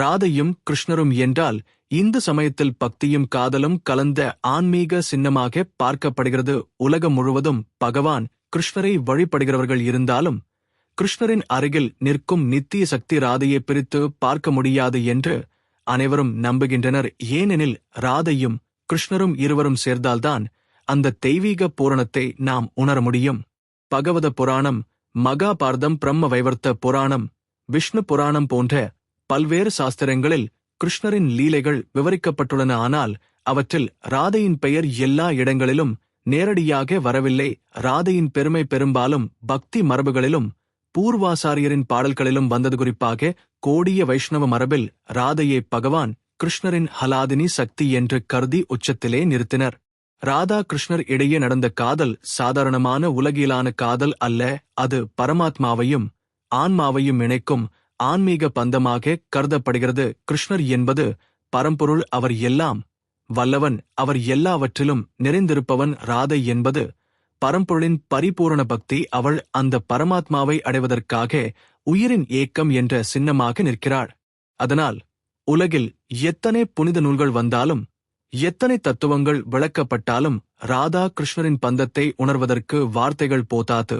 ராதையும் கிருஷ்ணரும் என்றால் இந்து சமயத்தில் பக்தியும் காதலும் கலந்த ஆன்மீக சின்னமாக பார்க்கப்படுகிறது. உலகம் முழுவதும் பகவான் கிருஷ்ணரை வழிபடுகிறவர்கள் இருந்தாலும் கிருஷ்ணரின் அருகில் நிற்கும் நித்திய சக்தி ராதையை பிரித்து பார்க்க முடியாது என்று அனைவரும் நம்புகின்றனர். ஏனெனில் ராதையும் கிருஷ்ணரும் இருவரும் சேர்ந்தால்தான் அந்த தெய்வீக பூரணத்தை நாம் உணர முடியும். பகவத புராணம், மகாபாரதம், பிரம்ம வைவர்த்த புராணம், விஷ்ணு புராணம் போன்ற பல்வேறு சாஸ்திரங்களில் கிருஷ்ணரின் லீலைகள் விவரிக்கப்பட்டுள்ளன. ஆனால் அவற்றில் ராதையின் பெயர் எல்லா இடங்களிலும் நேரடியாக வரவில்லை. ராதையின் பெருமை பெரும்பாலும் பக்தி மரபுகளிலும் பூர்வாசாரியரின் பாடல்களிலும் வந்தது. குறிப்பாக கோடிய வைஷ்ணவ மரபில் ராதையை பகவான் கிருஷ்ணரின் ஹலாதினி சக்தி என்று கருதி உச்சத்திலே நிறுத்தினர். ராதா கிருஷ்ணர் இடையே நடந்த காதல் சாதாரணமான உலகிலான காதல் அல்ல. அது பரமாத்மாவையும் ஆன்மாவையும் இணைக்கும் ஆன்மீக பந்தமாக கருதப்படுகிறது. கிருஷ்ணர் என்பது பரம்பொருள், அவர் எல்லாம் வல்லவன், அவர் எல்லாவற்றிலும் நிறைந்திருப்பவன். ராதை என்பது பரம்பொருளின் பரிபூரண பக்தி, அவள் அந்த பரமாத்மாவை அடைவதற்காக உயிரின் ஏக்கம் என்ற சின்னமாக நிற்கிறாள். அதனால் உலகில் எத்தனை புனித நூல்கள் வந்தாலும் எத்தனை தத்துவங்கள் விளக்கப்பட்டாலும் ராதா கிருஷ்ணரின் பந்தத்தை உணர்வதற்கு வார்த்தைகள் போதாது.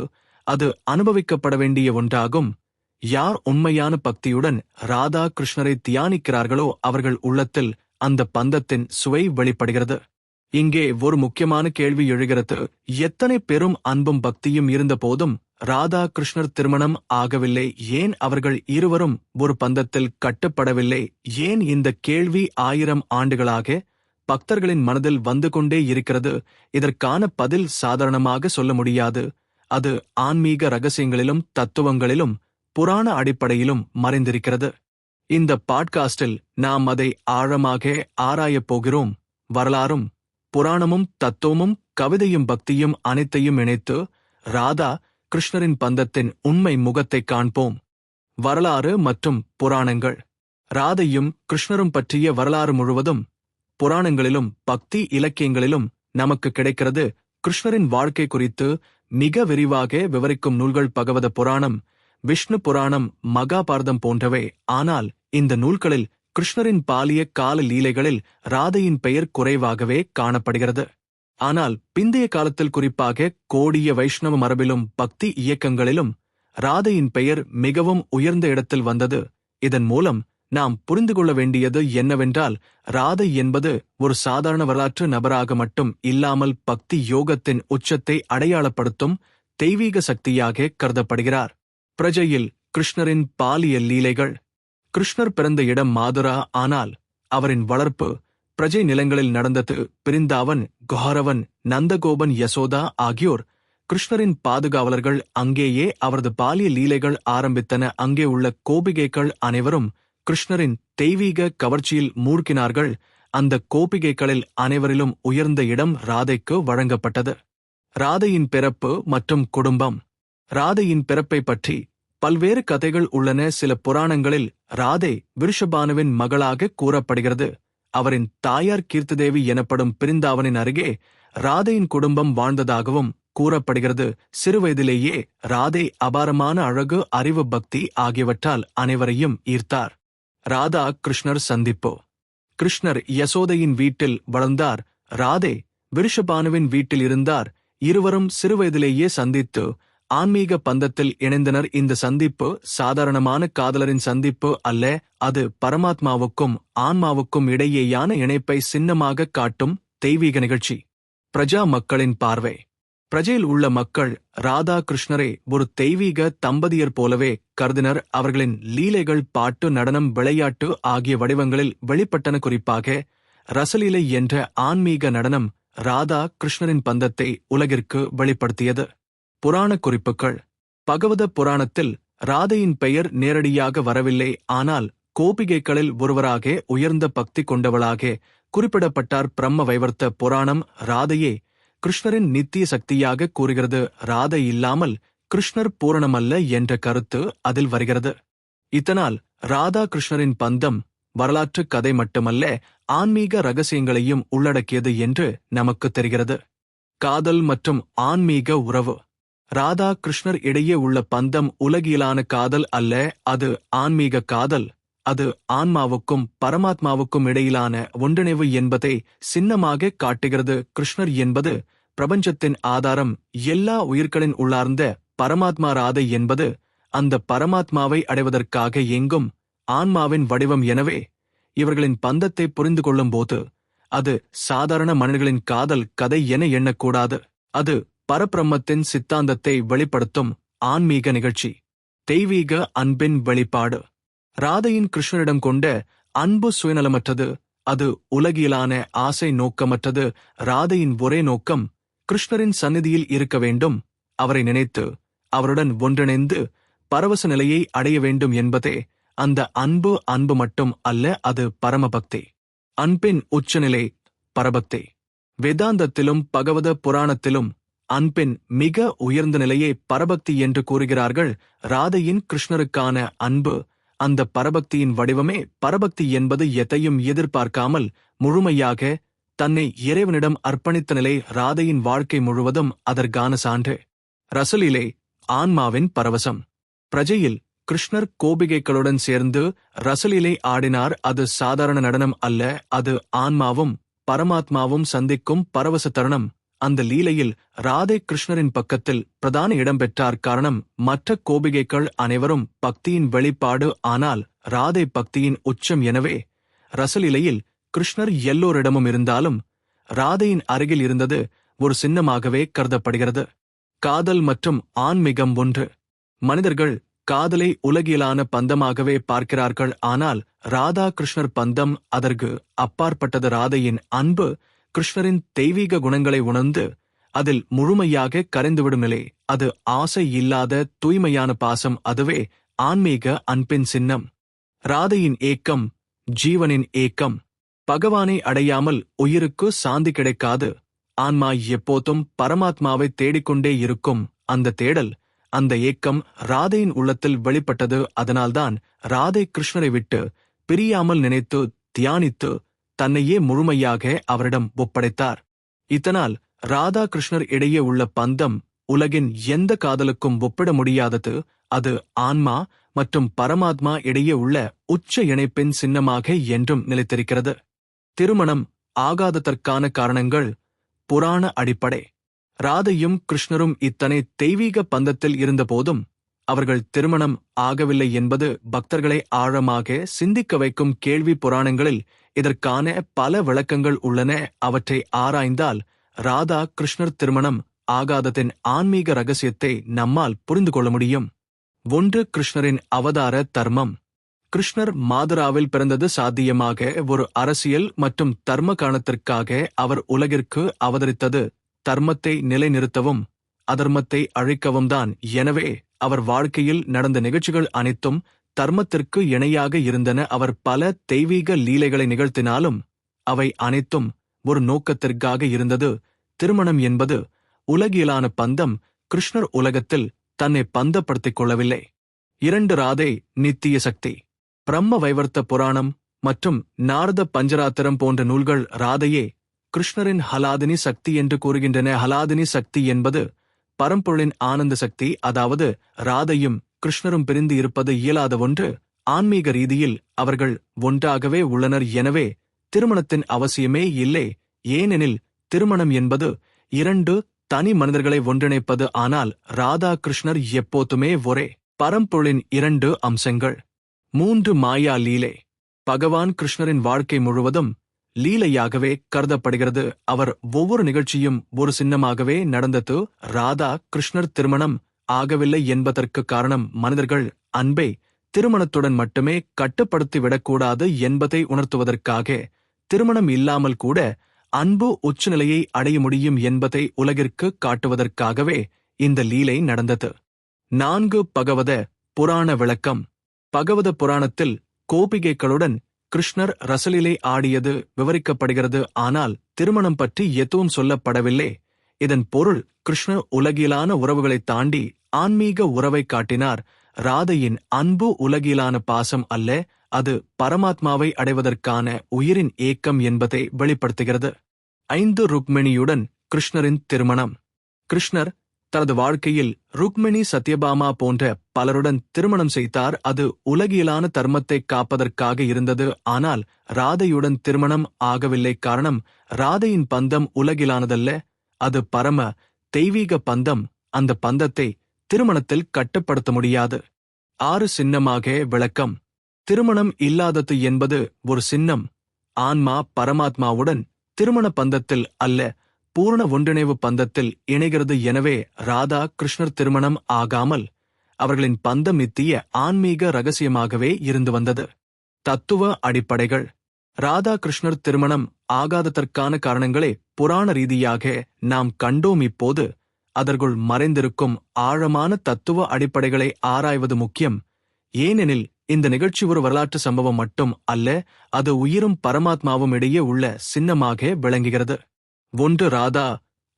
அது அனுபவிக்கப்பட வேண்டிய ஒன்றாகும். யார் உண்மையான பக்தியுடன் ராதா கிருஷ்ணரை தியானிக்கிறார்களோ அவர்கள் உள்ளத்தில் அந்த பந்தத்தின் சுவை வெளிப்படுகிறது. இங்கே ஒரு முக்கியமான கேள்வி எழுகிறது. எத்தனை பெரும் அன்பும் பக்தியும் இருந்த போதும் ராதா கிருஷ்ணர் திருமணம் ஆகவில்லை? ஏன் அவர்கள் இருவரும் ஒரு பந்தத்தில் கட்டுப்படவில்லை? ஏன்? இந்த கேள்வி 1000 ஆண்டுகளாக பக்தர்களின் மனதில் வந்து கொண்டே இருக்கிறது. இதற்கான பதில் சாதாரணமாக சொல்ல முடியாது. அது ஆன்மீக ரகசியங்களிலும் தத்துவங்களிலும் புராண அடிப்படையிலும் மறைந்திருக்கிறது. இந்த பாட்காஸ்டில் நாம் அதை ஆழமாக ஆராயப் போகிறோம். வரலாறும் புராணமும் தத்துவமும் கவிதையும் பக்தியும் அனைத்தையும் இணைத்து ராதா கிருஷ்ணரின் பந்தத்தின் உண்மை முகத்தை காண்போம். வரலாறு மற்றும் புராணங்கள். ராதையும் கிருஷ்ணரும் பற்றிய வரலாறு முழுவதும் புராணங்களிலும் பக்தி இலக்கியங்களிலும் நமக்கு கிடைக்கிறது. கிருஷ்ணரின் வாழ்க்கை குறித்து மிக விரிவாக விவரிக்கும் நூல்கள் பகவத புராணம், விஷ்ணு புராணம், மகாபாரதம் போன்றவை. ஆனால் இந்த நூல்களில் கிருஷ்ணரின் பாலிய கால லீலைகளில் ராதையின் பெயர் குறைவாகவே காணப்படுகிறது. ஆனால் பிந்தைய காலத்தில் குறிப்பாக கோடிய வைஷ்ணவ மரபிலும் பக்தி இயக்கங்களிலும் ராதையின் பெயர் மிகவும் உயர்ந்த இடத்தில் வந்தது. இதன் மூலம் நாம் புரிந்து கொள்ள வேண்டியது என்னவென்றால், ராதை என்பது ஒரு சாதாரண வரலாற்று நபராக மட்டும் இல்லாமல் பக்தி யோகத்தின் உச்சத்தை அடையாளப்படுத்தும் தெய்வீக சக்தியாக கருதப்படுகிறார். பிரஜையில் கிருஷ்ணரின் பாலியல் லீலைகள். கிருஷ்ணர் பிறந்த இடம் மாதுரா. ஆனால் அவரின் வளர்ப்பு பிரஜை நிலங்களில் நடந்தது. பிருந்தாவன், கௌரவன், நந்தகோபன், யசோதா ஆகியோர் கிருஷ்ணரின் பாதுகாவலர்கள். அங்கேயே அவரது பாலிய லீலைகள் ஆரம்பித்தன. அங்கே உள்ள கோபிகைகள் அனைவரும் கிருஷ்ணரின் தெய்வீக கவர்ச்சியில் மூழ்கினார்கள். அந்த கோபிகைகளில் அனைவரிலும் உயர்ந்த இடம் ராதைக்கு வழங்கப்பட்டது. ராதையின் பிறப்பு மற்றும் குடும்பம். ராதையின் பிறப்பை பற்றி பல்வேறு கதைகள் உள்ளன. சில புராணங்களில் ராதை விருஷபானுவின் மகளாக கூறப்படுகிறது. அவரின் தாயார் கீர்த்திதேவி எனப்படும் பிருந்தாவனின் அருகே ராதையின் குடும்பம் வாழ்ந்ததாகவும் கூறப்படுகிறது. சிறுவயதிலேயே ராதை அபாரமான அழகு, அறிவு, பக்தி ஆகியவற்றால் அனைவரையும் ஈர்த்தார். ராதா கிருஷ்ணர் சந்திப்பு. கிருஷ்ணர் யசோதையின் வீட்டில் வளர்ந்தார். ராதை விருஷபானுவின் வீட்டில் இருந்தார். இருவரும் சிறுவயதிலேயே சந்தித்து ஆன்மீக பந்தத்தில் இணைந்தனர். இந்த சந்திப்பு சாதாரணமான காதலரின் சந்திப்பு அல்ல. அது பரமாத்மாவுக்கும் ஆன்மாவுக்கும் இடையேயான இணைப்பை சின்னமாக காட்டும் தெய்வீக நிகழ்ச்சி. பிரஜா மக்களின் பார்வை. பிரஜையில் உள்ள மக்கள் ராதா கிருஷ்ணரை ஒரு தெய்வீக தம்பதியர் போலவே கருதினர். அவர்களின் லீலைகள் பாட்டு, நடனம், விளையாட்டு ஆகிய வடிவங்களில் வெளிப்பட்டன. குறிப்பாக ரசலீலை என்ற ஆன்மீக நடனம் ராதா கிருஷ்ணரின் பந்தத்தை உலகிற்கு வெளிப்படுத்தியது. புராண குறிப்புகள். பகவத புராணத்தில் ராதையின் பெயர் நேரடியாக வரவில்லை. ஆனால் கோபிகைகளில் ஒருவராக உயர்ந்த பக்தி கொண்டவளாக குறிப்பிடப்பட்டார். பிரம்ம வைவர்த்த புராணம் ராதையே கிருஷ்ணரின் நித்திய சக்தியாக கூறுகிறது. ராதை இல்லாமல் கிருஷ்ணர் பூரணமல்ல என்ற கருத்து அதில் வருகிறது. இதனால் ராதா கிருஷ்ணரின் பந்தம் வரலாற்று கதை மட்டுமல்ல, ஆன்மீக ரகசியங்களையும் உள்ளடக்கியது என்று நமக்கு தெரிகிறது. காதல் மற்றும் ஆன்மீக உறவு. ராதா கிருஷ்ணர் இடையே உள்ள பந்தம் உலகியலான காதல் அல்ல, அது ஆன்மீக காதல். அது ஆன்மாவுக்கும் பரமாத்மாவுக்கும் இடையிலான ஒன்றிணைவு என்பதை சின்னமாக காட்டுகிறது. கிருஷ்ணர் என்பது பிரபஞ்சத்தின் ஆதாரம், எல்லா உயிர்களின் உள்ளார்ந்த பரமாத்மா. ராதை என்பது அந்த பரமாத்மாவை அடைவதற்காக எங்கும் ஆன்மாவின் வடிவம். எனவே இவர்களின் பந்தத்தை புரிந்து கொள்ளும்போது அது சாதாரண மனிதர்களின் காதல் கதை என எண்ணக்கூடாது. அது பரபிரம்மத்தின் சித்தாந்தத்தை வெளிப்படுத்தும் ஆன்மீக நிகழ்ச்சி, தெய்வீக அன்பின் வெளிப்பாடு. ராதையின் கிருஷ்ணரிடம் கொண்ட அன்பு சுயநலமற்றது, அது உலகியலான ஆசை நோக்கமற்றது. ராதையின் ஒரே நோக்கம் கிருஷ்ணரின் சந்நிதியில் இருக்க வேண்டும், அவரை நினைத்து அவருடன் ஒன்றிணைந்து பரவச நிலையை அடைய வேண்டும் என்பதே அந்த அன்பு மட்டும் அல்ல, அது பரமபக்தி, அன்பின் உச்சநிலை, பரபக்தி. வேதாந்தத்திலும் பகவத புராணத்திலும் அன்பின் மிக உயர்ந்த நிலையை பரபக்தி என்று கூறுகிறார்கள். ராதையின் கிருஷ்ணருக்கான அன்பு அந்த பரபக்தியின் வடிவமே. பரபக்தி என்பது எதையும் எதிர்பார்க்காமல் முழுமையாக தன்னை இறைவனிடம் அர்ப்பணித்த நிலை. ராதையின் வாழ்க்கை முழுவதும் அதற்கான சான்று. ரசலீலை, ஆன்மாவின் பரவசம். பிரஜையில் கிருஷ்ணர் கோபிகைகளுடன் சேர்ந்து ரசலீலை ஆடினார். அது சாதாரண நடனம் அல்ல, அது ஆன்மாவும் பரமாத்மாவும் சந்திக்கும் பரவச தருணம். அந்த லீலையில் ராதை கிருஷ்ணரின் பக்கத்தில் பிரதான இடம் பெற்றார். காரணம், மற்ற கோபிகைகள் அனைவரும் பக்தியின் வெளிப்பாடு, ஆனால் ராதை பக்தியின் உச்சம். எனவே ரசலீலையில் கிருஷ்ணர் எல்லோரிடமும் இருந்தாலும் ராதையின் அருகில் இருந்தது ஒரு சின்னமாகவே கருதப்படுகிறது. காதல் மற்றும் ஆன்மீகம் ஒன்று. மனிதர்கள் காதலை உலகியலான பந்தமாகவே பார்க்கிறார்கள், ஆனால் ராதா கிருஷ்ணர் பந்தம் அதற்கு அப்பாற்பட்டது. ராதையின் அன்பு கிருஷ்ணரின் தெய்வீக குணங்களை உணர்ந்து அதில் முழுமையாக கரைந்துவிடும் நிலை. அது ஆசை இல்லாத தூய்மையான பாசம். அதுவே ஆன்மீக அன்பின் சின்னம். ராதையின் ஏக்கம் ஜீவனின் ஏக்கம். பகவானை அடையாமல் உயிருக்கு சாந்தி கிடைக்காது. ஆன்மா எப்போதும் பரமாத்மாவை தேடிக்கொண்டே இருக்கும். அந்த தேடல், அந்த ஏக்கம் ராதையின் உள்ளத்தில் வெளிப்பட்டது. அதனால்தான் ராதை கிருஷ்ணரை விட்டு பிரியாமல் நினைத்து தியானித்து தன்னையே முழுமையாக அவரிடம் ஒப்படைத்தார். இதனால் ராதா கிருஷ்ணர் இடையே உள்ள பந்தம் உலகின் எந்த காதலுக்கும் ஒப்பிட முடியாதது. அது ஆன்மா மற்றும் பரமாத்மா இடையே உள்ள உச்ச இணைப்பின் சின்னமாக என்றும் நிலைத்திருக்கிறது. திருமணம் ஆகாததற்கான காரணங்கள். புராண அடிப்படை. ராதையும் கிருஷ்ணரும் இத்தனை தெய்வீக பந்தத்தில் இருந்தபோதும் அவர்கள் திருமணம் ஆகவில்லை என்பது பக்தர்களை ஆழமாக சிந்திக்க வைக்கும் கேள்வி. புராணங்களில் இதற்கான பல விளக்கங்கள் உள்ளன. அவற்றை ஆராய்ந்தால் ராதா கிருஷ்ணர் திருமணம் ஆகாததின் ஆன்மீக ரகசியத்தை நம்மால் புரிந்து கொள்ள முடியும். ஒன்று, கிருஷ்ணரின் அவதார தர்மம். கிருஷ்ணர் மாதுராவில் பிறந்தது சாத்தியமாக ஒரு அரசியல் மற்றும் தர்ம காரணத்திற்காக. அவர் உலகிற்கு அவதரித்தது தர்மத்தை நிலைநிறுத்தவும் அதர்மத்தை அழிக்கவும் தான். எனவே அவர் வாழ்க்கையில் நடந்த நிகழ்ச்சிகள் அனைத்தும் தர்மத்திற்கு இணையாக இருந்தன. அவர் பல தெய்வீக லீலைகளை நிகழ்த்தினாலும் அவை அனைத்தும் ஒரு நோக்கத்திற்காக இருந்தது. திருமணம் என்பது உலகியலான பந்தம். கிருஷ்ணர் உலகத்தில் தன்னை பந்தப்படுத்திக் கொள்ளவில்லை. 2, ராதை நித்திய சக்தி. பிரம்ம வைவர்த்த புராணம் மற்றும் நாரத பஞ்சராத்திரம் போன்ற நூல்கள் ராதையே கிருஷ்ணரின் ஹலாதினி சக்தி என்று கூறுகின்றன. ஹலாதினி சக்தி என்பது பரம்பொருளின் ஆனந்த சக்தி. அதாவது ராதையும் கிருஷ்ணரும் பிரிந்து இருப்பது இயலாத ஒன்று. ஆன்மீக ரீதியில் அவர்கள் ஒன்றாகவே உள்ளனர். எனவே திருமணத்தின் அவசியமே இல்லை. ஏனெனில் திருமணம் என்பது 2 தனி மனிதர்களை ஒன்றிணைப்பது. ஆனால் ராதா கிருஷ்ணர் எப்போதுமே ஒரே பரம்பொருளின் 2 அம்சங்கள். 3, மாயா லீலை. பகவான் கிருஷ்ணரின் வாழ்க்கை முழுவதும் லீலையாகவே கருதப்படுகிறது. அவர் ஒவ்வொரு நிகழ்ச்சியும் ஒரு சின்னமாகவே நடந்தது. ராதா கிருஷ்ணர் திருமணம் ஆகவில்லை என்பதற்கு காரணம் மனிதர்கள் அன்பை திருமணத்துடன் மட்டுமே கட்டுப்படுத்திவிடக்கூடாது என்பதை உணர்த்துவதற்காக. திருமணம் இல்லாமல் கூட அன்பு உச்சநிலையை அடைய முடியும் என்பதை உலகிற்கு காட்டுவதற்காகவே இந்த லீலை நடந்தது. 4, பகவத புராண விளக்கம். பகவத புராணத்தில் கோபிகைகளுடன் கிருஷ்ணர் ரசலீலை ஆடியது விவரிக்கப்படுகிறது. ஆனால் திருமணம் பற்றி எதுவும் சொல்லப்படவில்லை. இதன் பொருள் கிருஷ்ணர் உலகிலான உறவுகளை தாண்டி ஆன்மீக உறவை காட்டினார். ராதையின் அன்பு உலகிலான பாசம் அல்ல, அது பரமாத்மாவை அடைவதற்கான உயிரின் ஏக்கம் என்பதை வெளிப்படுத்துகிறது. 5, ருக்மிணியுடன் கிருஷ்ணரின் திருமணம். கிருஷ்ணர் தனது வாழ்க்கையில் ருக்மிணி சத்யபாமா போன்ற பலருடன் திருமணம் செய்தார். அது உலகியலான தர்மத்தை காப்பதற்காக இருந்தது. ஆனால் ராதையுடன் திருமணம் ஆகவில்லை. காரணம், ராதையின் பந்தம் உலகிலானதல்ல, அது பரம தெய்வீக பந்தம். அந்த பந்தத்தை திருமணத்தில் கட்டுப்படுத்த முடியாது. 6 சின்னமாக விளக்கம். திருமணம் இல்லாதது என்பது ஒரு சின்னம். ஆன்மா பரமாத்மாவுடன் திருமண பந்தத்தில் அல்ல, பூரண ஒன்றிணைவு பந்தத்தில் இணைகிறது. எனவே ராதா கிருஷ்ணர் திருமணம் ஆகாமல் அவர்களின் பந்தம் நித்திய ஆன்மீக ரகசியமாகவே இருந்து வந்தது. தத்துவ அடிப்படைகள். ராதா கிருஷ்ணர் திருமணம் ஆகாததற்கான காரணங்களை புராண ரீதியாக நாம் கண்டோம். இப்போது அதற்குள் மறைந்திருக்கும் ஆழமான தத்துவ அடிப்படைகளை ஆராய்வது முக்கியம். ஏனெனில் இந்த நிகழ்ச்சி ஒரு வரலாற்று சம்பவம் மட்டும் அல்ல, அது உயிரும் பரமாத்மாவும் இடையே உள்ள சின்னமாக விளங்குகிறது. 1. ராதா,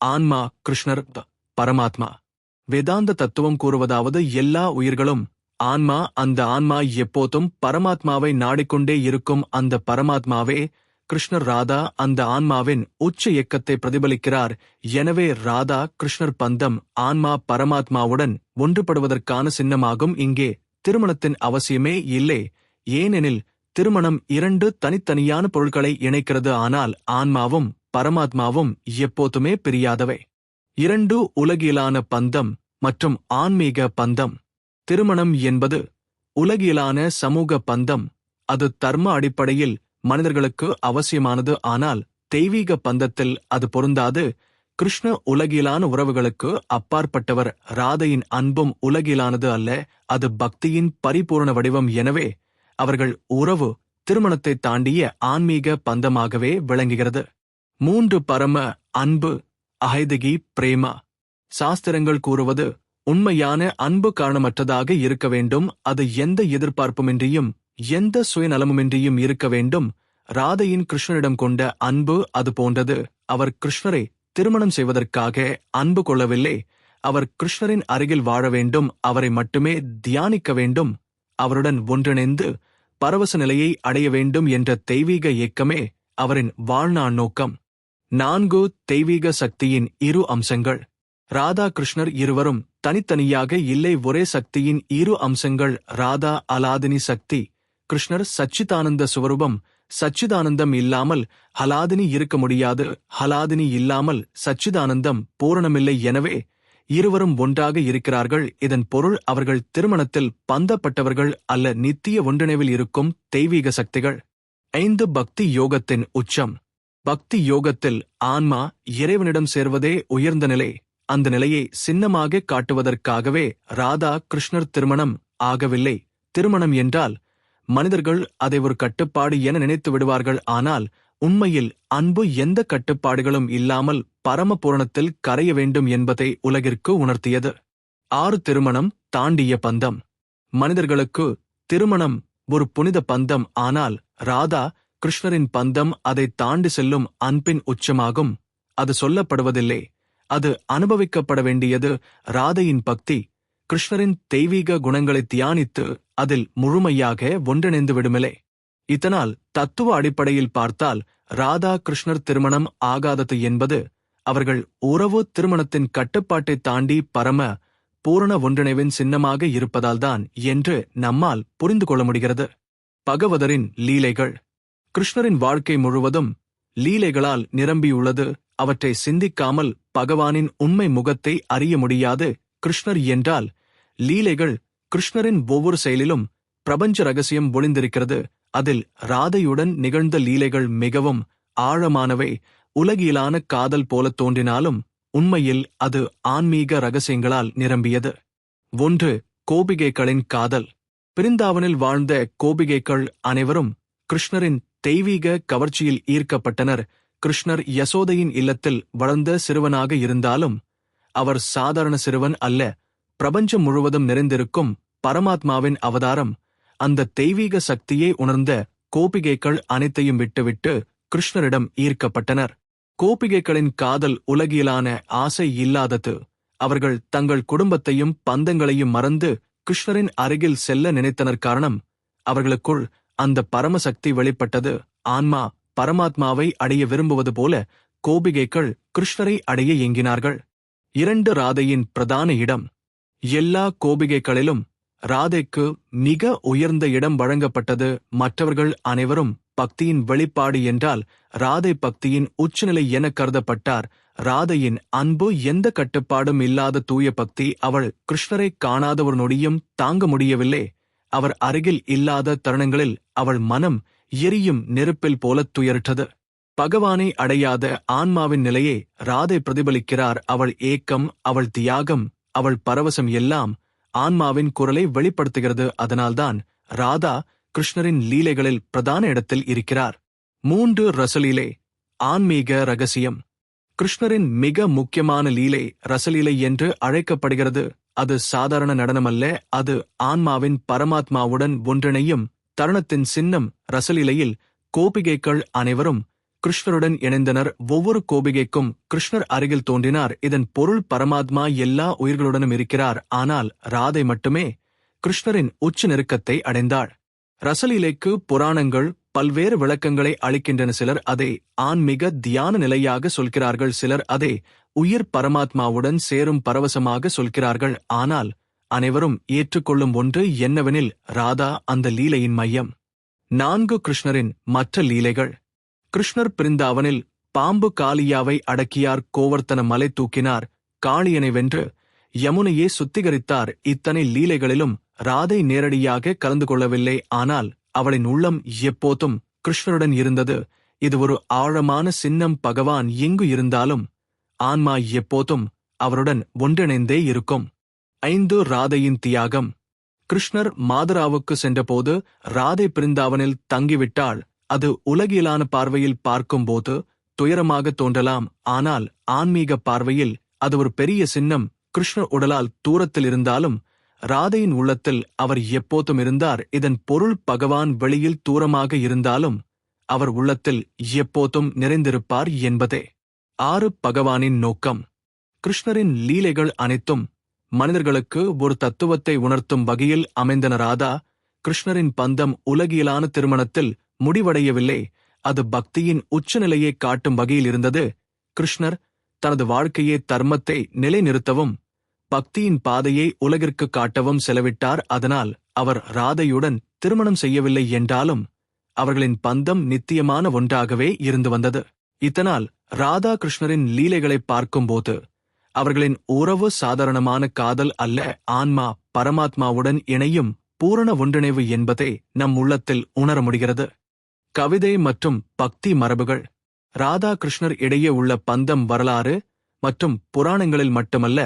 ஆன்மா, கிருஷ்ணர், பரமாத்மா. வேதாந்த தத்துவம் கூறுவதாவது எல்லா உயிர்களும் ஆன்மா. அந்த ஆன்மா எப்போதும் பரமாத்மாவை நாடிக்கொண்டே இருக்கும். அந்த பரமாத்மாவே கிருஷ்ணர். ராதா அந்த ஆன்மாவின் உச்ச இயக்கத்தை பிரதிபலிக்கிறார். எனவே ராதா கிருஷ்ணர் பந்தம் ஆன்மா பரமாத்மாவுடன் ஒன்றுபடுவதற்கான சின்னமாகும். இங்கே திருமணத்தின் அவசியமே இல்லை, ஏனெனில் திருமணம் 2 தனித்தனியான பொருட்களை இணைக்கிறது. ஆனால் ஆன்மாவும் பரமாத்மாவும் எப்போதுமே பிரியாதவை. 2 உலகியலான பந்தம் மற்றும் ஆன்மீக பந்தம். திருமணம் என்பது உலகியலான சமூக பந்தம். அது தர்ம அடிப்படையில் மனிதர்களுக்கு அவசியமானது. ஆனால் தெய்வீக பந்தத்தில் அது பொருந்தாது. கிருஷ்ண உலகிலான உறவுகளுக்கு அப்பாற்பட்டவர். ராதையின் அன்பும் உலகிலானது அல்ல, அது பக்தியின் பரிபூர்ண வடிவம். எனவே அவர்கள் உறவு திருமணத்தை தாண்டிய ஆன்மீக பந்தமாகவே விளங்குகிறது. 3. பரம அன்பு, அஹைதகி பிரேமா. சாஸ்திரங்கள் கூறுவது உண்மையான அன்பு காரணமற்றதாக இருக்க வேண்டும். அது எந்த எதிர்பார்ப்புமின்றியும் எந்த சுயநலமுமின்றியும் இருக்க வேண்டும். ராதையின் கிருஷ்ணரிடம் கொண்ட அன்பு அது போன்றது. அவர் கிருஷ்ணரை திருமணம் செய்வதற்காக அன்பு கொள்ளவில்லை. அவர் கிருஷ்ணரின் அருகில் வாழ வேண்டும், அவரை மட்டுமே தியானிக்க வேண்டும், அவருடன் ஒன்றிணைந்து பரவச நிலையை அடைய வேண்டும் என்ற தெய்வீக இயக்கமே அவரின் வாழ்நாள் நோக்கம். 4. தெய்வீக சக்தியின் 2 அம்சங்கள். ராதா கிருஷ்ணர் இருவரும் தனித்தனியாக இல்லை, ஒரே சக்தியின் 2 அம்சங்கள். ராதா அலாதினி சக்தி, கிருஷ்ணர் சச்சிதானந்த சுவரூபம். சச்சிதானந்தம் இல்லாமல் ஹலாதினி இருக்க முடியாது, ஹலாதினி இல்லாமல் சச்சிதானந்தம் பூரணமில்லை. எனவே இருவரும் ஒன்றாக இருக்கிறார்கள். இதன் பொருள் அவர்கள் திருமணத்தில் பந்தப்பட்டவர்கள் அல்ல, நித்திய ஒன்றிணைவில் இருக்கும் தெய்வீக சக்திகள். 5. பக்தி யோகத்தின் உச்சம். பக்தி யோகத்தில் ஆன்மா இறைவனிடம் சேர்வதே உயர்ந்த நிலை. அந்த நிலையை சின்னமாக காட்டுவதற்காகவே ராதா கிருஷ்ணர் திருமணம் ஆகவில்லை. திருமணம் என்றால் மனிதர்கள் அதை ஒரு கட்டுப்பாடு என நினைத்து விடுவார்கள். ஆனால் உண்மையில் அன்பு எந்த கட்டுப்பாடுகளும் இல்லாமல் பரமபூரணத்தில் கரைய வேண்டும் என்பதை உலகிற்கு உணர்த்தியது. 6. திருமணம் தாண்டிய பந்தம். மனிதர்களுக்கு திருமணம் ஒரு புனித பந்தம். ஆனால் ராதா கிருஷ்ணரின் பந்தம் அதை தாண்டி செல்லும் அன்பின் உச்சமாகும். அது சொல்லப்படுவதில்லை, அது அனுபவிக்கப்பட வேண்டியது. ராதையின் பக்தி கிருஷ்ணரின் தெய்வீக குணங்களை தியானித்து அதில் முழுமையாக ஒன்றிணைந்து விடுமில்லை. இதனால் தத்துவ அடிப்படையில் பார்த்தால் ராதா கிருஷ்ணர் திருமணம் ஆகாதது என்பது அவர்கள் உறவு திருமணத்தின் கட்டுப்பாட்டை தாண்டி பரம பூரண ஒன்றிணைவின் சின்னமாக இருப்பதால்தான் என்று நம்மால் புரிந்து கொள்ள முடிகிறது. பகவதரின் லீலைகள். கிருஷ்ணரின் வாழ்க்கை முழுவதும் லீலைகளால் நிரம்பியுள்ளது. அவற்றை சிந்திக்காமல் பகவானின் உண்மை முகத்தை அறிய முடியாது. கிருஷ்ணர் என்றால் லீலைகள். கிருஷ்ணரின் ஒவ்வொரு செயலிலும் பிரபஞ்ச ரகசியம் ஒளிந்திருக்கிறது. அதில் ராதையுடன் நிகழ்ந்த லீலைகள் மிகவும் ஆழமானவை. உலகியலான காதல் போல தோன்றினாலும் உண்மையில் அது ஆன்மீக ரகசியங்களால் நிரம்பியது. 1. கோபிகைகளின் காதல். பிருந்தாவனில் வாழ்ந்த கோபிகைகள் அனைவரும் கிருஷ்ணரின் தெய்வீக கவர்ச்சியில் ஈர்க்கப்பட்டனர். கிருஷ்ணர் யசோதையின் இல்லத்தில் வளர்ந்த சிறுவனாக இருந்தாலும் அவர் சாதாரண சிறுவன் அல்ல, பிரபஞ்சம் முழுவதும் நிறைந்திருக்கும் பரமாத்மாவின் அவதாரம். அந்த தெய்வீக சக்தியை உணர்ந்த கோபிகைகள் அனைத்தையும் விட்டுவிட்டு கிருஷ்ணரிடம் ஈர்க்கப்பட்டனர். கோபிகைகளின் காதல் உலகியலான ஆசை இல்லாதது. அவர்கள் தங்கள் குடும்பத்தையும் பந்தங்களையும் மறந்து கிருஷ்ணரின் அருகில் செல்ல நினைத்தனர். காரணம், அவர்களுக்குள் அந்த பரமசக்தி வெளிப்பட்டது. ஆன்மா பரமாத்மாவை அடைய விரும்புவது போல கோபிகைகள் கிருஷ்ணரை அடைய ஏங்கினார்கள். 2 ராதையின் பிரதான இடம். எல்லா கோபிகைகளிலும் ராதைக்கு மிக உயர்ந்த இடம் வழங்கப்பட்டது. மற்றவர்கள் அனைவரும் பக்தியின் வெளிப்பாடு என்றால் ராதை பக்தியின் உச்சநிலை என கருதப்பட்டார். ராதையின் அன்பு எந்த கட்டுப்பாடும் இல்லாத தூய பக்தி. அவள் கிருஷ்ணரை காணாத ஒரு நொடியும் தாங்க முடியவில்லை. அவர் அருகில் இல்லாத தருணங்களில் அவள் மனம் எரியும் நெருப்பில் போல துயரிட்டது. பகவானை அடையாத ஆன்மாவின் நிலையை ராதை பிரதிபலிக்கிறார். அவள் ஏக்கம், அவள் தியாகம், அவள் பரவசம் எல்லாம் ஆன்மாவின் குரலை வெளிப்படுத்துகிறது. அதனால்தான் ராதா கிருஷ்ணரின் லீலைகளில் பிரதான இடத்தில் இருக்கிறார். 3 ரசலீலை. ஆன்மீக ரகசியம். கிருஷ்ணரின் மிக முக்கியமான லீலை ரசலீலை என்று அழைக்கப்படுகிறது. அது சாதாரண நடனமல்ல, அது ஆன்மாவின் பரமாத்மாவுடன் ஒன்றிணையும் தருணத்தின் சின்னம். ரசலீலையில் கோபிகைகள் அனைவரும் கிருஷ்ணருடன் இணைந்தனர். ஒவ்வொரு கோபிகைக்கும் கிருஷ்ணர் அருகில் தோன்றினார். இதன் பொருள் பரமாத்மா எல்லா உயிர்களுடனும் இருக்கிறார். ஆனால் ராதை மட்டுமே கிருஷ்ணரின் உச்ச நெருக்கத்தை அடைந்தாள். ரசலீலைக்கு புராணங்கள் பல்வேறு விளக்கங்களை அளிக்கின்றன. சிலர் அதை ஆன்மீக தியான நிலையாக சொல்கிறார்கள், சிலர் அதை உயிர் பரமாத்மாவுடன் சேரும் பரவசமாக சொல்கிறார்கள். ஆனால் அனைவரும் ஏற்றுக்கொள்ளும் ஒன்று என்னவெனில் ராதா அந்த லீலையின் மையம். 4 கிருஷ்ணரின் மற்ற லீலைகள். கிருஷ்ணர் பிருந்தாவனில் பாம்பு காளியாவை அடக்கியார், கோவர்த்தன மலை தூக்கினார், காளியனை வென்று யமுனையே சுத்திகரித்தார். இத்தனை லீலைகளிலும் ராதை நேரடியாக கலந்து கொள்ளவில்லை. ஆனால் அவளின் உள்ளம் எப்போதும் கிருஷ்ணருடன் இருந்தது. இது ஒரு ஆழமான சின்னம். பகவான் எங்கு இருந்தாலும் ஆன்மா எப்போதும் அவருடன் ஒன்றிணைந்தே இருக்கும். 5 ராதையின் தியாகம். கிருஷ்ணர் மாதராவுக்கு சென்றபோது ராதை பிருந்தாவனில் தங்கிவிட்டாள். அது உலகியலான பார்வையில் பார்க்கும்போது துயரமாக தோன்றலாம். ஆனால் ஆன்மீக பார்வையில் அது ஒரு பெரிய சின்னம். கிருஷ்ணர் உடலால் தூரத்தில் இருந்தாலும் ராதையின் உள்ளத்தில் அவர் எப்போதும் இருந்தார். இதன் பொருள் பகவான் வெளியில் தூரமாக இருந்தாலும் அவர் உள்ளத்தில் எப்போதும் நிறைந்திருப்பார் என்பதே. 6 பகவானின் நோக்கம். கிருஷ்ணரின் லீலைகள் அனைத்தும் மனிதர்களுக்கு ஒரு தத்துவத்தை உணர்த்தும் வகையில் அமைந்தன. ராதா கிருஷ்ணரின் பந்தம் உலகியலான திருமணத்தில் முடிவடையவில்லை. அது பக்தியின் உச்சநிலையை காட்டும் வகையில் இருந்தது. கிருஷ்ணர் தனது வாழ்க்கையை தர்மத்தை நிலைநிறுத்தவும் பக்தியின் பாதையை உலகிற்கு காட்டவும் செலவிட்டார். அதனால் அவர் ராதையுடன் திருமணம் செய்யவில்லை என்றாலும் அவர்களின் பந்தம் நித்தியமான ஒன்றாகவே இருந்து வந்தது. இதனால் ராதா கிருஷ்ணரின் லீலைகளை பார்க்கும்போது அவர்களின் உறவு சாதாரணமான காதல் அல்ல, ஆன்மா பரமாத்மாவுடன் இணையும் பூரண ஒன்றிணைவு என்பதை நம் உள்ளத்தில் உணர முடிகிறது. கவிதை மற்றும் பக்தி மரபுகள். ராதா கிருஷ்ணர் இடையே உள்ள பந்தம் வரலாறு மற்றும் புராணங்களில் மட்டுமல்ல,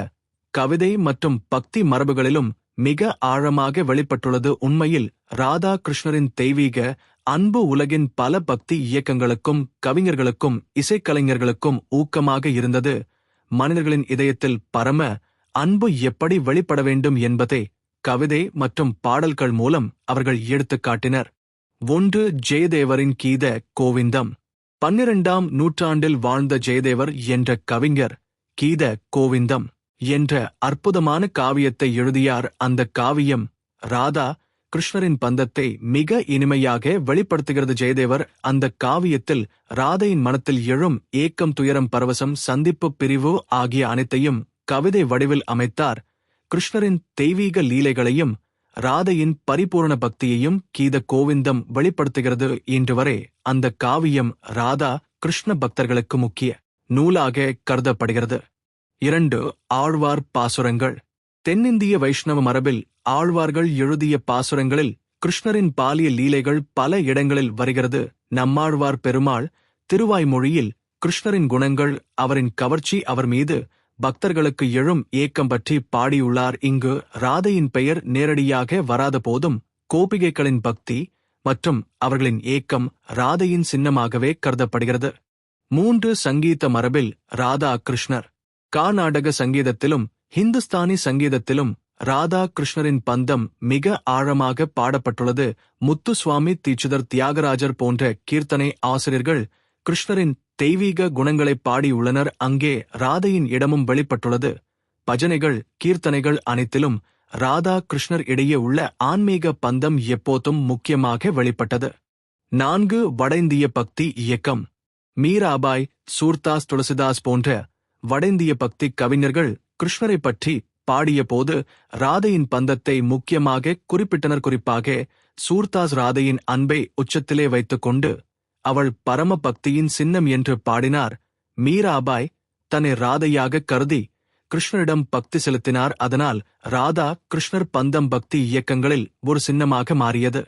கவிதை மற்றும் பக்தி மரபுகளிலும் மிக ஆழமாக வெளிப்பட்டுள்ளது. உண்மையில் ராதா கிருஷ்ணரின் தெய்வீக அன்பு உலகின் பல பக்தி இயக்கங்களுக்கும் கவிஞர்களுக்கும் இசைக்கலைஞர்களுக்கும் ஊக்கமாக இருந்தது. மனிதர்களின் இதயத்தில் பரம அன்பு எப்படி வெளிப்பட வேண்டும் என்பதை கவிதை மற்றும் பாடல்கள் மூலம் அவர்கள் எடுத்துக் காட்டினர். 1 ஜெயதேவரின் கீத கோவிந்தம். 12ஆம் நூற்றாண்டில் வாழ்ந்த ஜெயதேவர் என்ற கவிஞர் கீத கோவிந்தம் என்ற அற்புதமான காவியத்தை எழுதியார். அந்த காவியம் ராதா கிருஷ்ணரின் பந்தத்தை மிக இனிமையாக வெளிப்படுத்துகிறது. ஜெயதேவர் அந்த காவியத்தில் ராதையின் மனத்தில் எழும் ஏக்கம், துயரம், பரவசம், சந்திப்பு, பிரிவு ஆகிய அனைத்தையும் கவிதை வடிவில் அமைத்தார். கிருஷ்ணரின் தெய்வீக லீலைகளையும் ராதையின் பரிபூரண பக்தியையும் கீத கோவிந்தம் வெளிப்படுத்துகிறது. இன்று வரை அந்த காவியம் ராதா கிருஷ்ண பக்தர்களுக்கு முக்கிய நூலாக கருதப்படுகிறது. 2 ஆழ்வார் பாசுரங்கள். தென்னிந்திய வைஷ்ணவ மரபில் ஆழ்வார்கள் எழுதிய பாசுரங்களில் கிருஷ்ணரின் பாலிய லீலைகள் பல இடங்களில் வருகிறது. நம்மாழ்வார் பெருமாள் திருவாய்மொழியில் கிருஷ்ணரின் குணங்கள், அவரின் கவர்ச்சி, அவர் மீது பக்தர்களுக்கு எழும் ஏக்கம் பற்றி பாடியுள்ளார். இங்கு ராதையின் பெயர் நேரடியாக வராத போதும் கோபிகைகளின் பக்தி மற்றும் அவர்களின் ஏக்கம் ராதையின் சின்னமாகவே கருதப்படுகிறது. 3 சங்கீத மரபில் ராதா கிருஷ்ணர். கர்நாடக சங்கீதத்திலும் ஹிந்துஸ்தானி சங்கீதத்திலும் ராதா கிருஷ்ணரின் பந்தம் மிக ஆழமாக பாடப்பட்டுள்ளது. முத்துசுவாமி தீட்சிதர், தியாகராஜர் போன்ற கீர்த்தனை ஆசிரியர்கள் கிருஷ்ணரின் தெய்வீக குணங்களை பாடியுள்ளனர். அங்கே ராதையின் இடமும் வெளிப்பட்டுள்ளது. பஜனைகள், கீர்த்தனைகள் அனைத்திலும் ராதா கிருஷ்ணர் இடையே உள்ள ஆன்மீக பந்தம் எப்போதும் முக்கியமாக வெளிப்பட்டது. 4 வட இந்திய பக்தி இயக்கம். மீராபாய், சூர்தாஸ், துளசிதாஸ் போன்ற வடஇந்திய பக்தி கவிஞர்கள் கிருஷ்ணரை பற்றி பாடிய போது ராதையின் பந்தத்தை முக்கியமாக குறிப்பிட்டனர். குறிப்பாக சூர்தாஸ் ராதையின் அன்பை உச்சத்திலே வைத்துக்கொண்டு அவள் பரம பக்தியின் சின்னம் என்று பாடினார். மீராபாய் தன்னை ராதையாக கருதி கிருஷ்ணரிடம் பக்தி செலுத்தினார். அதனால் ராதா கிருஷ்ணர் பந்தம் பக்தி இயக்கங்களில் ஒரு சின்னமாக மாறியது.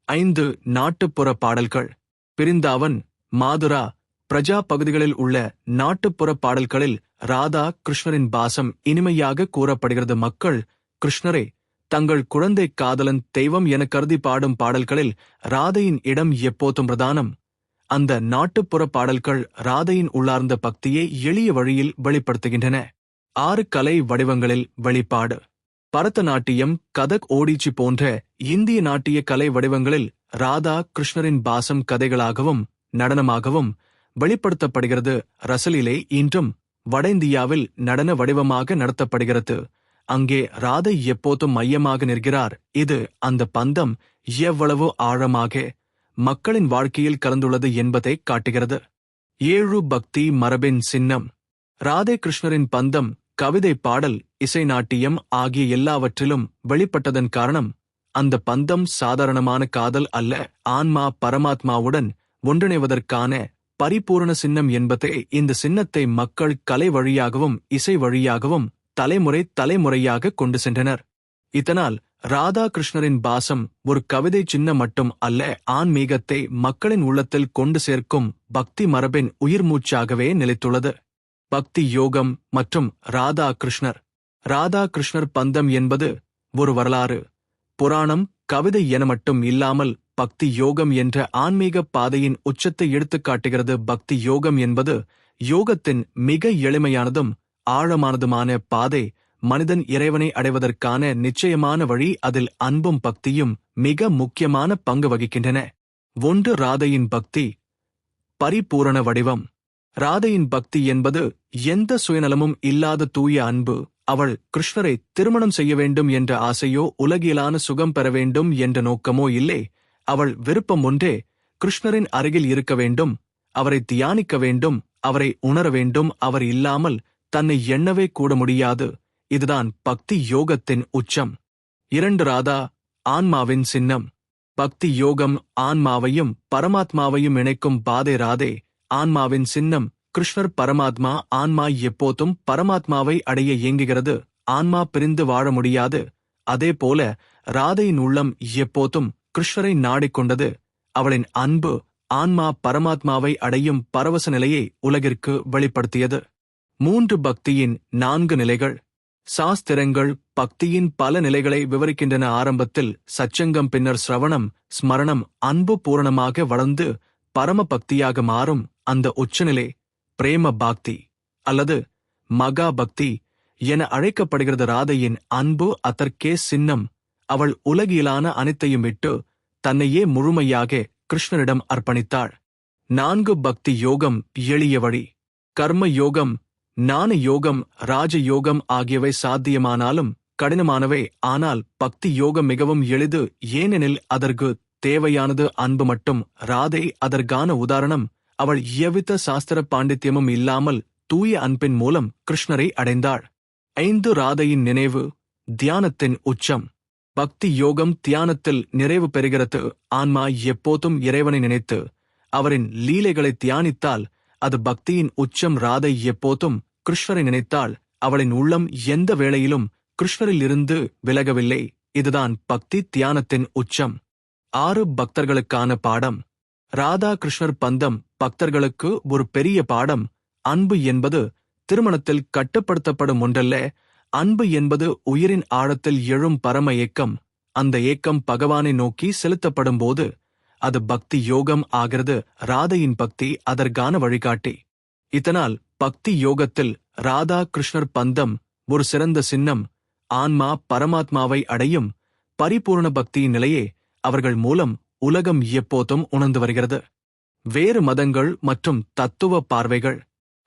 5 நாட்டுப்புற பாடல்கள். பிருந்தாவன், மாதுரா, பிரஜா பகுதிகளில் உள்ள நாட்டுப்புற பாடல்களில் ராதா கிருஷ்ணரின் பாசம் இனிமையாக கூறப்படுகிறது. மக்கள் கிருஷ்ணரை தங்கள் குழந்தை காதலன் தெய்வம் என கருதி பாடும் பாடல்களில் ராதையின் இடம் எப்போதும் பிரதானம். அந்த நாட்டுப்புற பாடல்கள் ராதையின் உள்ளார்ந்த பக்தியை எளிய வழியில் வெளிப்படுத்துகின்றன. 6 கலை வடிவங்களில் வெளிப்பாடு. பரதநாட்டியம், கதக், ஓடிச்சி போன்ற இந்திய நாட்டிய கலை வடிவங்களில் ராதா கிருஷ்ணரின் பாசம் கதைகளாகவும் நடனமாகவும் வெளிப்படுத்தப்படுகிறது. ரசலீலை இன்றும் வட இந்தியாவில் நடன வடிவமாக நடத்தப்படுகிறது. அங்கே ராதை எப்போதும் மையமாக நிற்கிறார். இது அந்த பந்தம் எவ்வளவு ஆழமாக மக்களின் வாழ்க்கையில் கலந்துள்ளது என்பதை காட்டுகிறது. 7 பக்தி மரபின் சின்னம். ராதே கிருஷ்ணரின் பந்தம் கவிதை, பாடல், இசை, நாட்டியம் ஆகிய எல்லாவற்றிலும் வெளிப்பட்டதன் காரணம் அந்த பந்தம் சாதாரணமான காதல் அல்ல, ஆன்மா பரமாத்மாவுடன் ஒன்றிணைவதற்கான பரிபூரண சின்னம் என்பதே. இந்த சின்னத்தை மக்கள் கலை வழியாகவும் இசை வழியாகவும் தலைமுறை தலைமுறையாக கொண்டு சென்றனர். இதனால் ராதா கிருஷ்ணரின் பாசம் ஒரு கவிதை சின்னம் மட்டும் அல்ல, ஆன்மீகத்தை மக்களின் உள்ளத்தில் கொண்டு சேர்க்கும் பக்தி மரபின் உயிர்மூச்சாகவே நிலைத்துள்ளது. பக்தி யோகம் மற்றும் ராதா கிருஷ்ணர். ராதா கிருஷ்ணர் பந்தம் என்பது ஒரு வரலாறு, புராணம், கவிதை என மட்டும் இல்லாமல் பக்தி யோகம் என்ற ஆன்மீக பாதையின் உச்சத்தை எடுத்துக்காட்டுகிறது. பக்தி யோகம் என்பது யோகத்தின் மிக எளிமையானதும் ஆழமானதுமான பாதை. மனிதன் இறைவனை அடைவதற்கான நிச்சயமான வழி. அதில் அன்பும் பக்தியும் மிக முக்கியமான பங்கு வகிக்கின்றன. 1 ராதையின் பக்தி பரிபூரண வடிவம். ராதையின் பக்தி என்பது எந்த சுயநலமும் இல்லாத தூய அன்பு. அவள் கிருஷ்ணரை திருமணம் செய்ய வேண்டும் என்ற ஆசையோ உலகியலான சுகம் பெற வேண்டும் என்ற நோக்கமோ இல்லை. அவள் விருப்பம் ஒன்றே, கிருஷ்ணரின் அருகில் இருக்க வேண்டும், அவரை தியானிக்க வேண்டும், அவரை உணர வேண்டும். அவர் இல்லாமல் தன்னை எண்ணவே கூட முடியாது. இதுதான் பக்தி யோகத்தின் உச்சம். 2 ராதா ஆன்மாவின் சின்னம். பக்தி யோகம் ஆன்மாவையும் பரமாத்மாவையும் இணைக்கும் பாதை. ராதே ஆன்மாவின் சின்னம். கிருஷ்ணர் பரமாத்மா. ஆன்மா எப்போதும் பரமாத்மாவை அடைய இயங்குகிறது. ஆன்மா பிரிந்து வாழ முடியாது. அதேபோல ராதையின் உள்ளம் எப்போதும் கிருஷ்ணரை நாடிக்கொண்டது. அவளின் அன்பு ஆன்மா பரமாத்மாவை அடையும் பரவச நிலையை உலகிற்கு வெளிப்படுத்தியது. 3 பக்தியின் 4 நிலைகள். சாஸ்திரங்கள் பக்தியின் பல நிலைகளை விவரிக்கின்றன. ஆரம்பத்தில் சச்சங்கம், பின்னர் சிரவணம், ஸ்மரணம். அன்பு பூரணமாக வளர்ந்து பரம பக்தியாக மாறும் அந்த உச்சநிலை பிரேம பக்தி அல்லது மகா பக்தி என அழைக்கப்படுகிறது. ராதையின் அன்பு அதற்கே சின்னம். அவள் உலகியலான அனைத்தையும் விட்டு தன்னையே முழுமையாக கிருஷ்ணரிடம் அர்ப்பணித்தாள். 4 பக்தி யோகம். எளிய வழி. கர்ம யோகம், ஞான யோகம், ராஜ யோகம் ஆகியவை சாத்தியமானாலும் கடினமானவை. ஆனால் பக்தி யோகம் மிகவும் எளிது, ஏனெனில் அதற்கு தேவையானது அன்பு மட்டும். ராதை அதற்கான உதாரணம். அவள் எவ்வித சாஸ்திர பாண்டித்யமும் இல்லாமல் தூய அன்பின் மூலம் கிருஷ்ணரை அடைந்தாள். 5 ராதையின் நினைவு. தியானத்தின் உச்சம். பக்தி யோகம் தியானத்தில் நிறைவு பெறுகிறது. ஆன்மா எப்போதும் இறைவனை நினைத்து அவரின் லீலைகளை தியானித்தால் அது பக்தியின் உச்சம். ராதை எப்போதும் கிருஷ்ணரை நினைத்தாள். அவளின் உள்ளம் எந்த வேளையிலும் கிருஷ்ணரில் இருந்து விலகவில்லை. இதுதான் பக்தி தியானத்தின் உச்சம். 6 பக்தர்களுக்கான பாடம். ராதா கிருஷ்ணர் பந்தம் பக்தர்களுக்கு ஒரு பெரிய பாடம். அன்பு என்பது திருமணத்தில் கட்டுப்படுத்தப்படும் ஒன்றல்ல. அன்பு என்பது உயிரின் ஆழத்தில் எழும் பரம ஏக்கம். அந்த ஏக்கம் பகவானை நோக்கி செலுத்தப்படும் போது அது பக்தி யோகம் ஆகிறது. ராதையின் பக்தி அதற்கான வழிகாட்டி. இதனால் பக்தி யோகத்தில் ராதா கிருஷ்ணர் பந்தம் ஒரு சிறந்த சின்னம். ஆன்மா பரமாத்மாவை அடையும் பரிபூர்ண பக்தியின் நிலையே அவர்கள் மூலம் உலகம் எப்போதும் உணர்ந்து வருகிறது. வேறு மதங்கள் மற்றும் தத்துவ பார்வைகள்.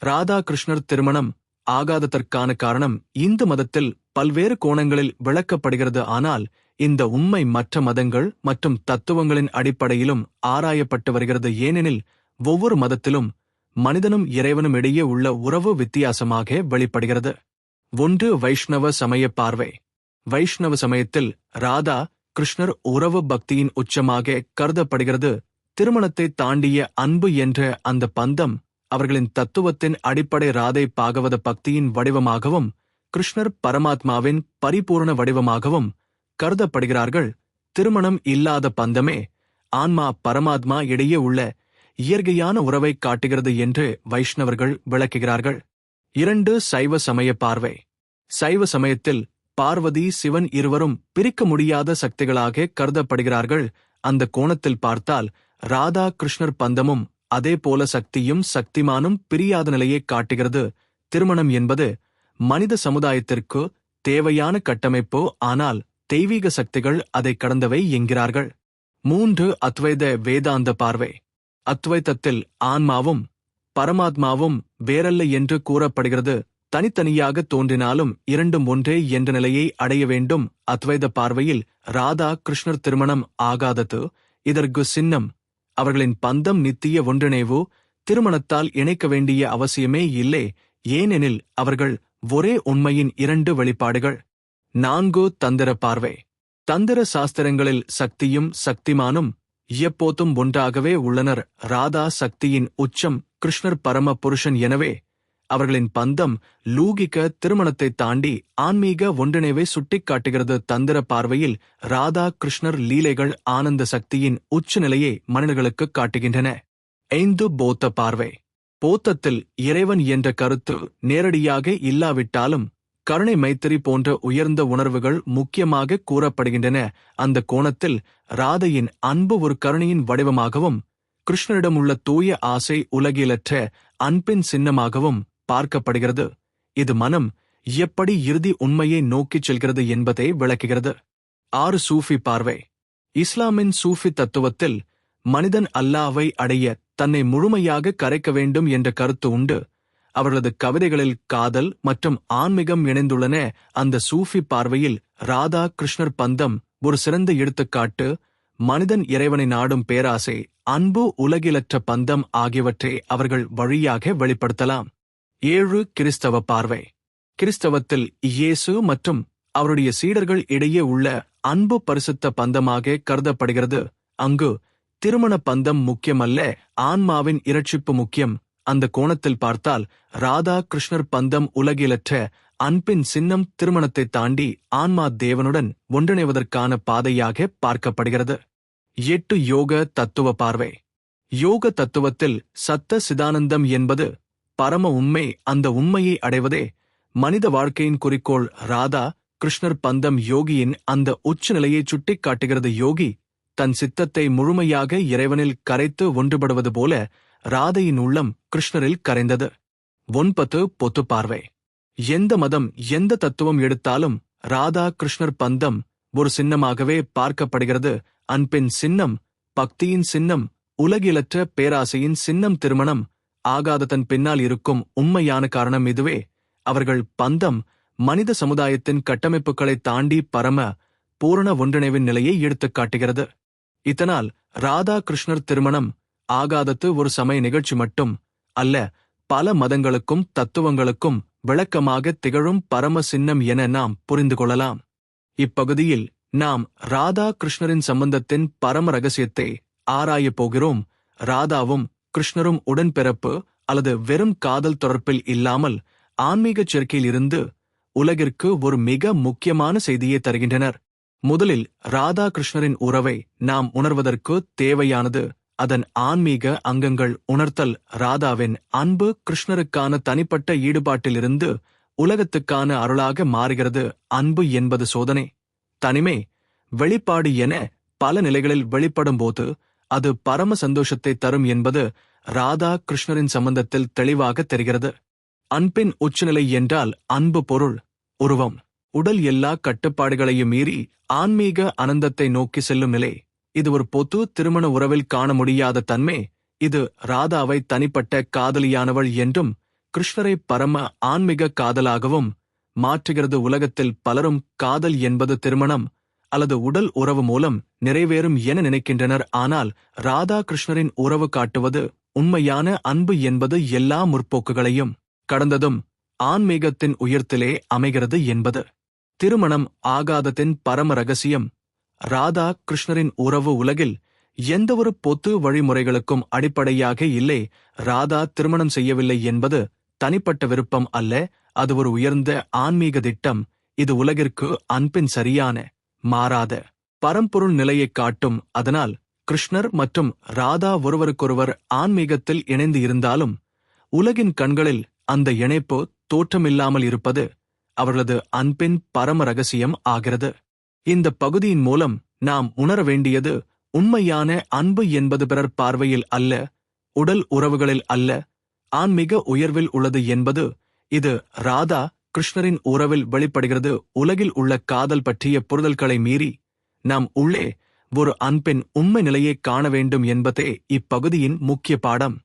ராதா கிருஷ்ணர் திருமணம் ஆகாததற்கான காரணம் இந்து மதத்தில் பல்வேறு கோணங்களில் விளக்கப்படுகிறது. ஆனால் இந்த உண்மை மற்ற மதங்கள் மற்றும் தத்துவங்களின் அடிப்படையிலும் ஆராயப்பட்டு வருகிறது. ஏனெனில் ஒவ்வொரு மதத்திலும் மனிதனும் இறைவனும் இடையே உள்ள உறவு வித்தியாசமாக வெளிப்படுகிறது. ஒன்று வைஷ்ணவ சமய பார்வை. வைஷ்ணவ சமயத்தில் ராதா கிருஷ்ணர் உறவு பக்தியின் உச்சமாக கருதப்படுகிறது. திருமணத்தை தாண்டிய அன்பு என்ற அந்த பந்தம் அவர்களின் தத்துவத்தின் அடிப்படை. ராதை பாகவத பக்தியின் வடிவமாகவும் கிருஷ்ணர் பரமாத்மாவின் பரிபூர்ண வடிவமாகவும் கருதப்படுகிறார்கள். திருமணம் இல்லாத பந்தமே ஆன்மா பரமாத்மா இடையே உள்ள இயற்கையான உறவை காட்டுகிறது என்று வைஷ்ணவர்கள் விளக்குகிறார்கள். 2 சைவ சமய பார்வை. சைவ சமயத்தில் பார்வதி சிவன் இருவரும் பிரிக்க முடியாத சக்திகளாக கருதப்படுகிறார்கள். அந்த கோணத்தில் பார்த்தால் ராதா கிருஷ்ணர் பந்தமும் அதேபோல சக்தியும் சக்திமானும் பிரியாத நிலையை காட்டுகிறது. திருமணம் என்பது மனித சமுதாயத்திற்கு தேவையான கட்டமைப்பு, ஆனால் தெய்வீக சக்திகள் அதை கடந்தவை என்கிறார்கள். 3 அத்வைத வேதாந்த பார்வை. அத்வைத்தத்தில் ஆன்மாவும் பரமாத்மாவும் வேறல்ல என்று கூறப்படுகிறது. தனித்தனியாக தோன்றினாலும் இரண்டும் ஒன்றே என்ற நிலையை அடைய வேண்டும். அத்வைத பார்வையில் ராதா கிருஷ்ணர் திருமணம் ஆகாதது இதற்கு சின்னம். அவர்களின் பந்தம் நித்திய ஒன்றிணைவு. திருமணத்தால் இணைக்க வேண்டிய அவசியமே இல்லை, ஏனெனில் அவர்கள் ஒரே உண்மையின் 2 வெளிப்பாடுகள். 4 தந்திர பார்வை. தந்திர சாஸ்திரங்களில் சக்தியும் சக்திமானும் எப்போதும் ஒன்றாகவே உள்ளனர். ராதா சக்தியின் உச்சம், கிருஷ்ணர் பரம புருஷன். எனவே அவர்களின் பந்தம் லூகிக திருமணத்தை தாண்டி ஆன்மீக ஒன்றிணைவை சுட்டிக்காட்டுகிறது. தந்திர பார்வையில் ராதா கிருஷ்ணர் லீலைகள் ஆனந்த சக்தியின் உச்ச நிலையை மனிதர்களுக்கு காட்டுகின்றன. 5 பௌத்த பார்வை. பௌத்தத்தில் இறைவன் என்ற கருத்து நேரடியாக இல்லாவிட்டாலும் கருணை மைத்திரி போன்ற உயர்ந்த உணர்வுகள் முக்கியமாக கூறப்படுகின்றன. அந்த கோணத்தில் ராதையின் அன்பு ஒரு கருணையின் வடிவமாகவும் கிருஷ்ணரிடம் உள்ள தூய ஆசை உலகிலற்ற அன்பின் சின்னமாகவும் பார்க்கப்படுகிறது. இது மனம் எப்படி இறுதி உண்மையை நோக்கிச் செல்கிறது என்பதை விளக்குகிறது. 6 சூஃபி பார்வை. இஸ்லாமின் சூஃபி தத்துவத்தில் மனிதன் அல்லாஹ்வை அடைய தன்னை முழுமையாக கரைக்க வேண்டும் என்ற கருத்து உண்டு. அவர்களது கவிதைகளில் காதல் மற்றும் ஆன்மீகம் இணைந்துள்ளன. அந்த சூஃபி பார்வையில் ராதா கிருஷ்ணர் பந்தம் ஒரு சிறந்த எடுத்துக்காட்டு. மனிதன் இறைவனை நாடும் பேராசை, அன்பு, உலகிலற்ற பந்தம் ஆகியவற்றை அவர்கள் வழியாக வெளிப்படுத்தலாம். 7 கிறிஸ்தவ பார்வை. கிறிஸ்தவத்தில் இயேசு மற்றும் அவருடைய சீடர்கள் இடையே உள்ள அன்பு பரிசுத்த பந்தமாக கருதப்படுகிறது. அங்கு திருமண பந்தம் முக்கியமல்ல, ஆன்மாவின் இரட்சிப்பு முக்கியம். அந்த கோணத்தில் பார்த்தால் ராதா கிருஷ்ணர் பந்தம் உலகிலற்ற அன்பின் சின்னம். திருமணத்தை தாண்டி ஆன்மா தேவனுடன் ஒன்றிணைவதற்கான பாதையாக பார்க்கப்படுகிறது. 8 யோக தத்துவ பார்வை. யோக தத்துவத்தில் சத்த சிதானந்தம் என்பது பரம உண்மை. அந்த உண்மையை அடைவதே மனித வாழ்க்கையின் குறிக்கோள். ராதா கிருஷ்ணர் பந்தம் யோகியின் அந்த உச்ச நிலையை சுட்டிக்காட்டுகிறது. யோகி தன் சித்தத்தை முழுமையாக இறைவனில் கரைத்து ஒன்றுபடுவது போல ராதையின் உள்ளம் கிருஷ்ணரில் கரைந்தது. 9 பொது பார்வை. எந்த மதம், எந்த தத்துவம் எடுத்தாலும் ராதா கிருஷ்ணர் பந்தம் ஒரு சின்னமாகவே பார்க்கப்படுகிறது. அன்பின் சின்னம், பக்தியின் சின்னம், உலகிலற்ற பேராசையின் சின்னம். திருமணம் ஆகாததன் பின்னால் இருக்கும் உண்மையான காரணம் இதுவே. அவர்கள் பந்தம் மனித சமுதாயத்தின் கட்டமைப்புகளை தாண்டி பரம பூரண ஒன்றிணைவின் நிலையை எடுத்துக் காட்டுகிறது. இதனால் ராதா கிருஷ்ணர் திருமணம் ஆகாதது ஒரு சமய நிகழ்ச்சி மட்டும் அல்ல, பல மதங்களுக்கும் தத்துவங்களுக்கும் விளக்கமாக திகழும் பரம சின்னம் என நாம் புரிந்து கொள்ளலாம். இப்பகுதியில் நாம் ராதா கிருஷ்ணரின் சம்பந்தத்தின் பரம ரகசியத்தை ஆராயப் போகிறோம். ராதாவும் கிருஷ்ணரும் உடன்பிறப்பு அல்லது வெறும் காதல் தொடர்பில் இல்லாமல் ஆன்மீகச் சேர்க்கையில் இருந்து உலகிற்கு ஒரு மிக முக்கியமான செய்தியை தருகின்றனர். முதலில் ராதா கிருஷ்ணரின் உறவை நாம் உணர்வதற்கு தேவையானது அதன் ஆன்மீக அங்கங்கள் உணர்த்தல். ராதாவின் அன்பு கிருஷ்ணருக்கான தனிப்பட்ட ஈடுபாட்டிலிருந்து உலகத்துக்கான அருளாக மாறுகிறது. அன்பு என்பது சோதனை, தனிமை, வெளிப்பாடு என பல நிலைகளில் வெளிப்படும்போது அது பரம சந்தோஷத்தை தரும் என்பது ராதா கிருஷ்ணரின் சம்பந்தத்தில் தெளிவாக தெரிகிறது. அன்பின் உச்சநிலை என்றால் அன்பு பொருள், உருவம், உடல் எல்லா கட்டுப்பாடுகளையும் மீறி ஆன்மீக ஆனந்தத்தை நோக்கி செல்லும் நிலை. இது ஒரு பொது திருமண உறவில் காண முடியாத தன்மை. இது ராதாவை தனிப்பட்ட காதலியானவள் என்றும் கிருஷ்ணரை பரம ஆன்மீக காதலாகவும் மாற்றுகிறது. உலகத்தில் பலரும் காதல் என்பது திருமணம் அல்லது உடல் உறவு மூலம் நிறைவேறும் என நினைக்கின்றனர். ஆனால் ராதா கிருஷ்ணரின் உறவு காட்டுவது உண்மையான அன்பு என்பது எல்லா முற்போக்குகளையும் கடந்ததும் ஆன்மீகத்தின் உயர்த்திலே அமைகிறது என்பது. திருமணம் ஆகாததின் பரம ரகசியம் ராதா கிருஷ்ணரின் உறவு உலகில் எந்தவொரு பொது வழிமுறைகளுக்கும் அடிப்படையாக இல்லை. ராதா திருமணம் செய்யவில்லை என்பது தனிப்பட்ட விருப்பம் அல்ல, அது ஒரு உயர்ந்த ஆன்மீக திட்டம். இது உலகிற்கு அன்பின் சரியான மாறாத பரம்பொருள் நிலையைக் காட்டும். அதனால் கிருஷ்ணர் மற்றும் ராதா ஒருவருக்கொருவர் ஆன்மீகத்தில் இணைந்து இருந்தாலும் உலகின் கண்களில் அந்த இணைப்பு தோற்றமில்லாமல் இருப்பது அவர்களது அன்பின் பரம ரகசியம் ஆகிறது. இந்த பகுதியின் மூலம் நாம் உணர வேண்டியது உண்மையான அன்பு என்பது பிறர் பார்வையில் அல்ல, உடல் உறவுகளில் அல்ல, ஆன்மீக உயர்வில் உள்ளது என்பது. இது ராதா கிருஷ்ணரின் உறவில் வெளிப்படுகிறது. உலகில் உள்ள காதல் பற்றிய புரிதல்களை மீறி நாம் உள்ளே ஒரு அன்பின் உண்மை நிலையை காண வேண்டும் என்பதே இப்பகுதியின் முக்கிய பாடம்.